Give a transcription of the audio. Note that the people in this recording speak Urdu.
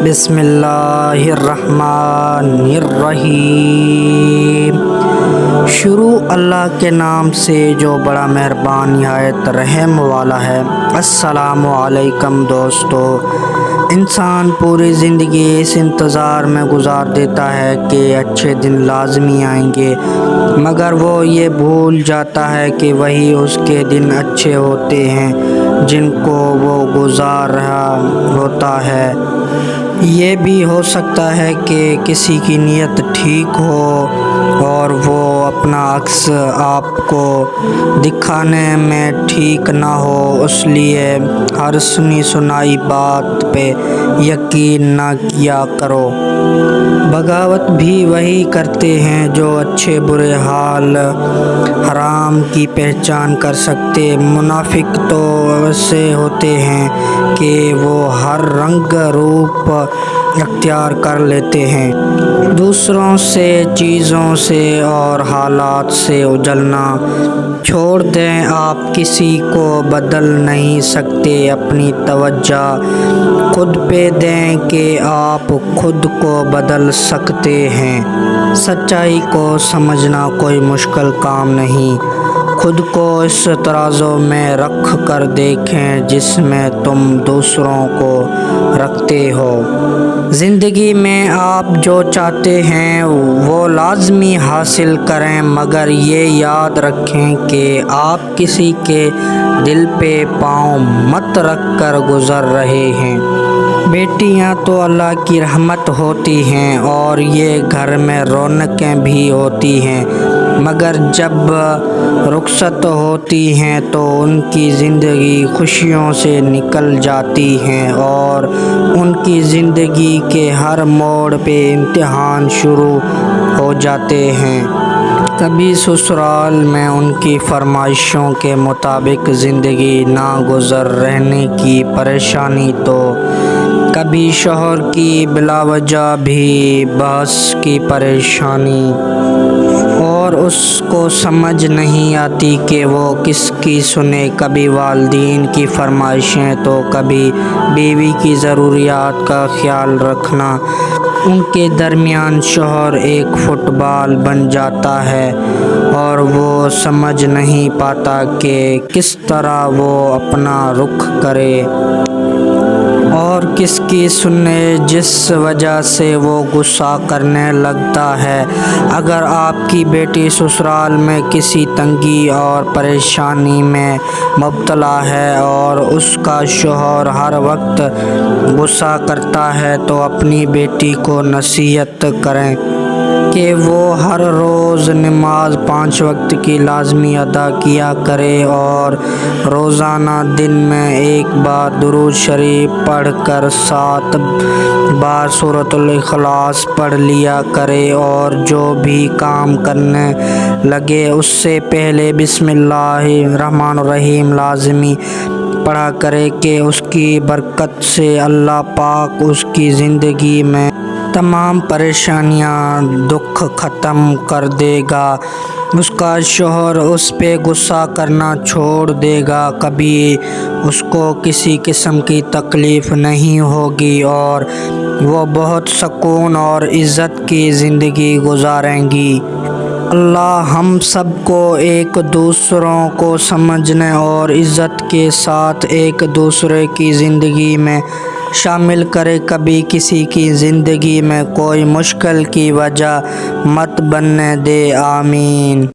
بسم اللہ الرحمن الرحیم۔ شروع اللہ کے نام سے جو بڑا مہربان نہایت رحم والا ہے۔ السلام علیکم دوستو۔ انسان پوری زندگی اس انتظار میں گزار دیتا ہے کہ اچھے دن لازمی آئیں گے، مگر وہ یہ بھول جاتا ہے کہ وہی اس کے دن اچھے ہوتے ہیں جن کو وہ گزار رہا ہوتا ہے۔ یہ بھی ہو سکتا ہے کہ کسی کی نیت ٹھیک ہو اور وہ اپنا عکس آپ کو دکھانے میں ٹھیک نہ ہو، اس لیے ہر سنی سنائی بات پہ یقین نہ کیا کرو۔ بغاوت بھی وہی کرتے ہیں جو اچھے برے حال حرام کی پہچان کر سکتے۔ منافق تو ایسے ہوتے ہیں کہ وہ ہر رنگ روپ اختیار کر لیتے ہیں۔ دوسروں سے، چیزوں سے اور حالات سے اجلنا چھوڑ دیں۔ آپ کسی کو بدل نہیں سکتے، اپنی توجہ خود پہ دیں کہ آپ خود کو بدل سکتے ہیں۔ سچائی کو سمجھنا کوئی مشکل کام نہیں۔ خود کو اس ترازو میں رکھ کر دیکھیں جس میں تم دوسروں کو رکھتے ہو۔ زندگی میں آپ جو چاہتے ہیں وہ لازمی حاصل کریں، مگر یہ یاد رکھیں کہ آپ کسی کے دل پہ پاؤں مت رکھ کر گزر رہے ہیں۔ بیٹیاں تو اللہ کی رحمت ہوتی ہیں اور یہ گھر میں رونقیں بھی ہوتی ہیں، مگر جب رخصت ہوتی ہیں تو ان کی زندگی خوشیوں سے نکل جاتی ہے اور ان کی زندگی کے ہر موڑ پہ امتحان شروع ہو جاتے ہیں۔ کبھی سسرال میں ان کی فرمائشوں کے مطابق زندگی ناگزر رہنے کی پریشانی تو کبھی شوہر کی بلا وجہ بھی بحث کی پریشانی، اور اس کو سمجھ نہیں آتی کہ وہ کس کی سنے۔ کبھی والدین کی فرمائشیں تو کبھی بیوی کی ضروریات کا خیال رکھنا۔ ان کے درمیان شوہر ایک فٹ بال بن جاتا ہے اور وہ سمجھ نہیں پاتا کہ کس طرح وہ اپنا رخ کرے اور کس کی سنے، جس وجہ سے وہ غصہ کرنے لگتا ہے۔ اگر آپ کی بیٹی سسرال میں کسی تنگی اور پریشانی میں مبتلا ہے اور اس کا شوہر ہر وقت غصہ کرتا ہے تو اپنی بیٹی کو نصیحت کریں کہ وہ ہر روز نماز 5 وقت کی لازمی ادا کیا کرے اور روزانہ دن میں ایک بار درود شریف پڑھ کر 7 بار سورۃ الاخلاص پڑھ لیا کرے، اور جو بھی کام کرنے لگے اس سے پہلے بسم اللہ الرحمن الرحیم لازمی پڑھا کرے کہ اس کی برکت سے اللہ پاک اس کی زندگی میں تمام پریشانیاں دکھ ختم کر دے گا، اس کا شوہر اس پہ غصہ کرنا چھوڑ دے گا، کبھی اس کو کسی قسم کی تکلیف نہیں ہوگی اور وہ بہت سکون اور عزت کی زندگی گزاریں گی۔ اللہ ہم سب کو ایک دوسروں کو سمجھنے اور عزت کے ساتھ ایک دوسرے کی زندگی میں شامل کرے، کبھی کسی کی زندگی میں کوئی مشکل کی وجہ مت بننے دے۔ آمین۔